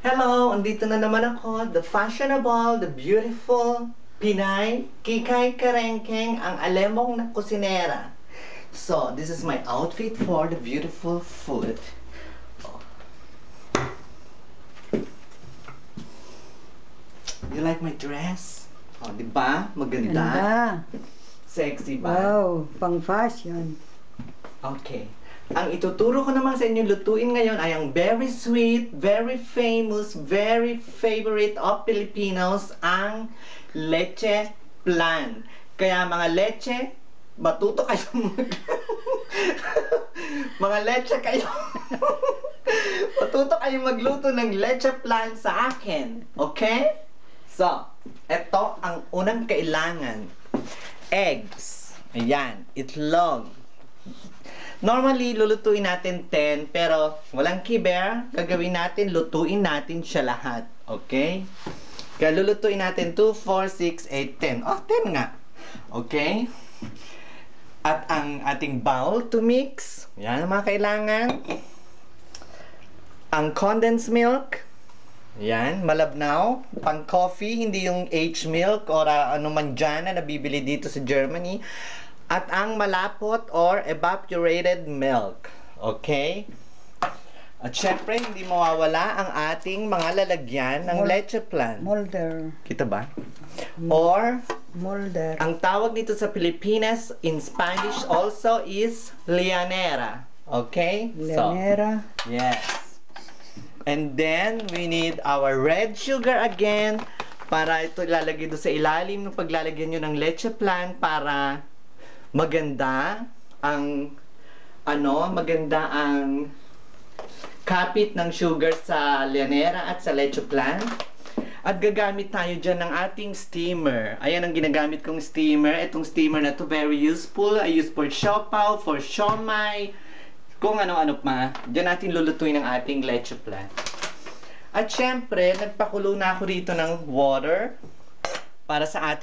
Hello! Andito na naman ako, the fashionable, the beautiful Pinay, Kikay Karengkeng, ang alemong na kusinera. So, this is my outfit for the beautiful food. Oh. You like my dress? Oh, di ba? Maganda. Ganda. Sexy ba? Wow, pang fashion. Okay. Ang ituturo ko naman sa inyo lutuin ngayon ay ang very sweet, very famous, very favorite of Filipinos, ang leche flan. Kaya mga leche, matuto kayo mga leche kayo matuto kayo magluto ng leche flan sa akin. Okay? So, ito ang unang kailangan. Eggs. Ayan. Itlog. Normally, lulutuin natin 10, pero walang kiber. Gagawin natin, lutuin natin siya lahat. Okay? Kaya lulutuin natin 2, 4, 6, 8, 10. Oh, 10 nga. Okay? At ang ating bowl to mix. Yan ang mga kailangan. Ang condensed milk. Yan, malabnaw. Pang coffee, hindi yung H-milk or ano man dyan na nabibili dito sa Germany. At ang malapot or evaporated milk. Okay? At syempre, hindi mawawala ang ating mga lalagyan ng leche flan. Molder. Kita ba? Or, Molder. ang tawag nito sa Pilipinas, in Spanish also is lianera. Okay? Leonera. So, yes. And then, we need our red sugar again para ito ilalagay doon sa ilalim ng paglalagyan nyo ng leche flan para maganda ang maganda ang kapit ng sugar sa lianera at sa leche flan. At gagamit tayo dyan ng ating steamer. Ayan ang ginagamit kong steamer. Itong steamer na to very useful. I use for siopaw, for siomai, kung ano-ano pa. Diyan natin lulutuin ang ating leche flan. At syempre, nagpakulo na ako rito ng water para sa ating